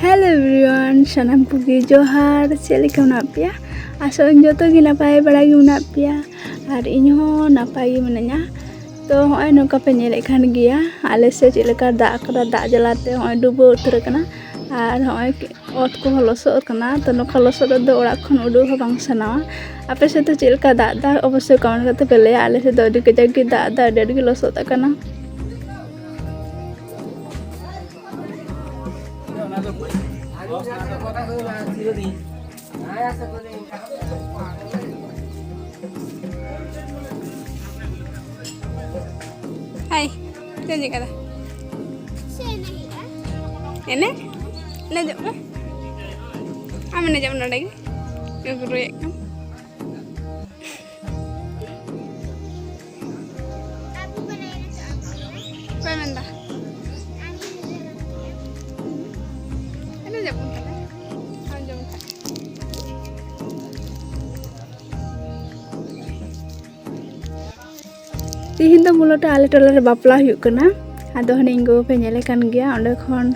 Hello everyone, sanam pugi johar, celika menap ya. Asal joto gi napai baragi menap ya. Hari ini ho napai menanya. To hoy nongka pe nyelek kan gi ya. Ale se celika dak jalate hoy dubo utar kana. Ar hoy ot ko losod kana. To nongka losod do orak khon udu ho bang sanawa. Ape se to celika dak obossoy comment kate pe laya. Ale se do adi kajak gi dak adi gi losod kana. Hai, jangan kata. Ini, ini jauh kan? Aman jauh mana lagi? Guru ya kan? Kau mana? Ini jauh kan? Jauh kan? Tihin to mulote ale tola re bapla huyuk kana ado haningo pe nyele kan gya onde khon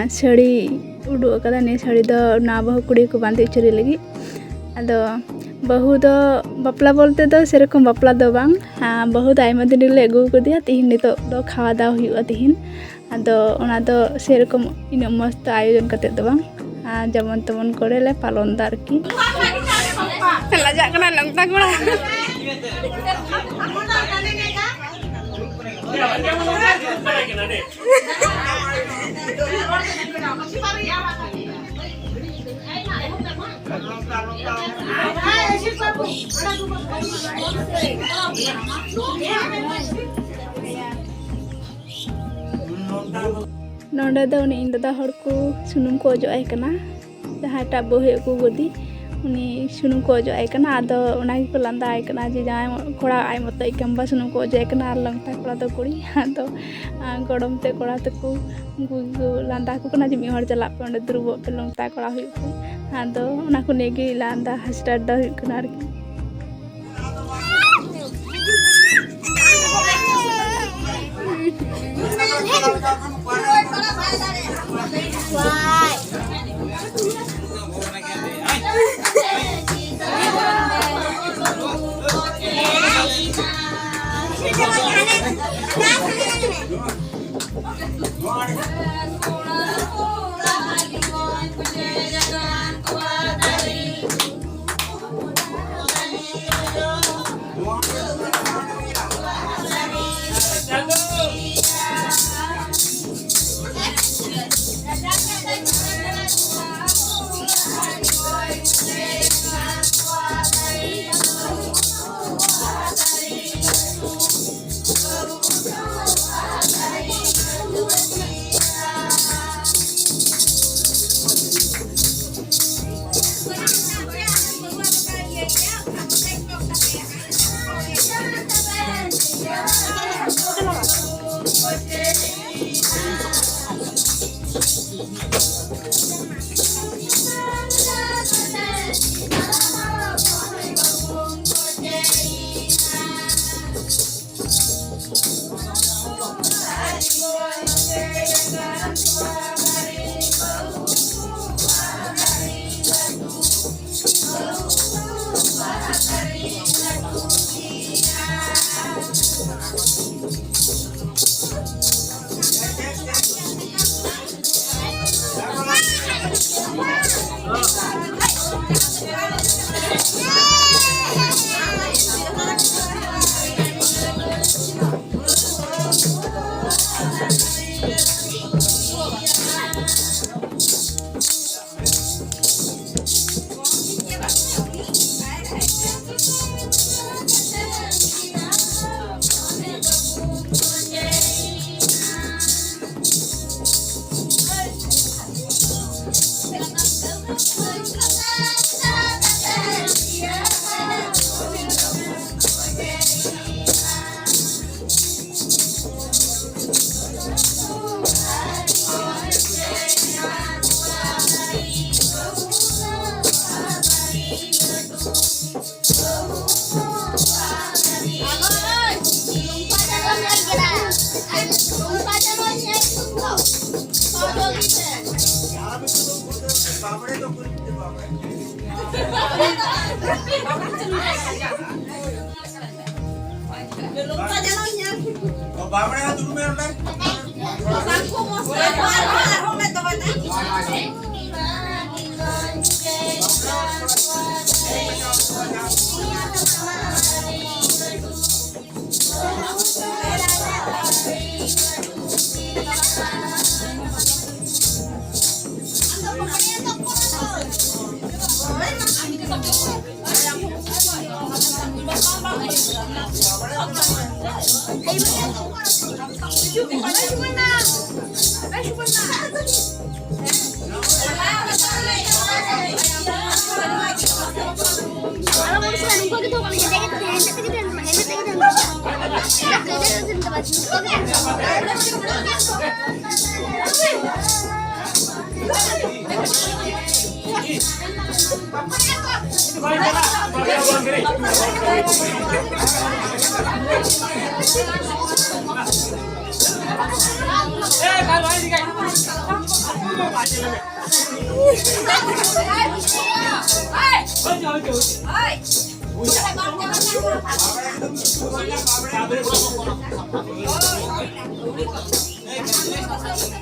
sari udu akada ne sari do na bahu kudi ko bande churi lagi ado bahu do bapla bolte do serokom bapla do bang bahu do aima din le agu ko dia tihin nito do khawa daw huyuk tihin ado ona do serokom ino mast ayojon kate do bang jamon temon kore le palon dar ki lajak kana langta kora नोंडे दो उनी इन दादा हर को सुनुम को जो आई कना जहाँ top बोहे को गोदी उनी सुनुम को जो आई कना आदो उनागी को लंदा आई कना जे जहाँ कोड़ा आई मत आई कम्बा सुनुम को जो आई कना आर लंगता कोड़ा तो कुड़ी आदो गड़म ते कोड़ा तो को लंदा को कना जे मिहर चला पे उन्हें दुरुबो पे लंगता कोड़ा हुई को आदो उना को नेगी लंदा हस्टार दा हुई कना आर की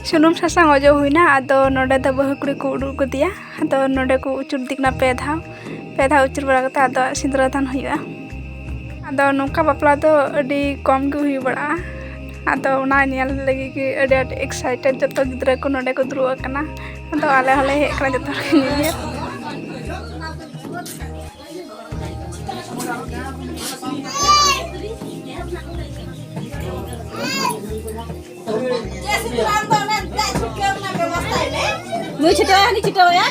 सुनुम सासांग अजो हुईना आदो नोडे द बहुकुड़ी को उडुक को दिया आदो नोडे को उचुर दिकना पे धाव उचुर बड़ा कते आदो सिंदूरदान हुईआ आदो नोका बापला दो अडी कम गे हुई बड़ा आदो उना नेल लगी कि अडी अडी एक्साइटेड जतो गिद्रा को नोडे को दुरुआ कना आदो आले हले हे करा जतो के Lu cerita ya, ni cerita ya.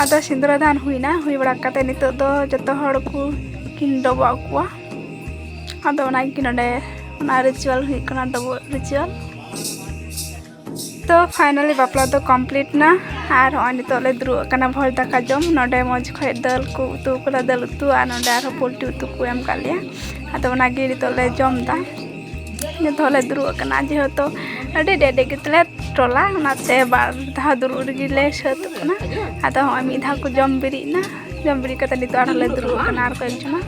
आदो सिंदूरदान हुईना हुई बड़ा कते नितो दो जतो हड़ को किन डबो आकुआ आदो ना कि नडे ना रिचुअल हुई कना डबो रिचुअल तो फाइनली बापला तो कंप्लीट ना आर होय नितो ले द्रु कना भोज दाका जम नडे मज खय दल को उतु कला दल उतु आ नडे आर पोल्टी उतु को एम कालिया आदो ना गे नितो ले जम दा नितो ले द्रु कना जे तो अडी डेडे कितले टोला नाते बार धा दुरु गिले सत कना आदो होय मी धा को जम बिरी कते नितो आर ले द्रु कना आर को एकजना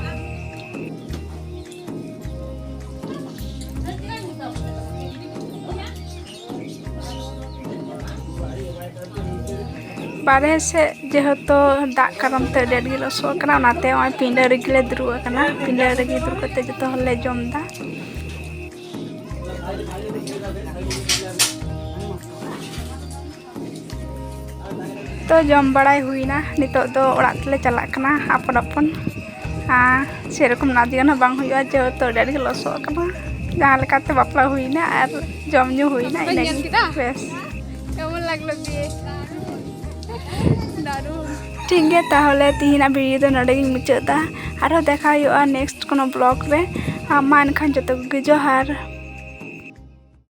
बारे से जेहेतु दा कारण ते डेड गिलो सो कना नाते ओय पिंडा रेगिले द्रु कना पिंडा रेगी द्रु कते जतो हले जमदा तो जम बड़ाई हुईना नितो दो ओड़ा तले चला कना अपन अपन सेरकम नादिया ना बांग हुआ जेहेतु डेड गिलो सो कना जहां लेकाते बापला हुईना आर जम न्यू हुईना इने बेस केमन लागलो बिए ठीक है ताहले तीना वीडियो तो नडे गिन मुचादा आरो देखा हुआ नेक्स्ट कोनो ब्लॉग रे मा एनखान जतो जोहार।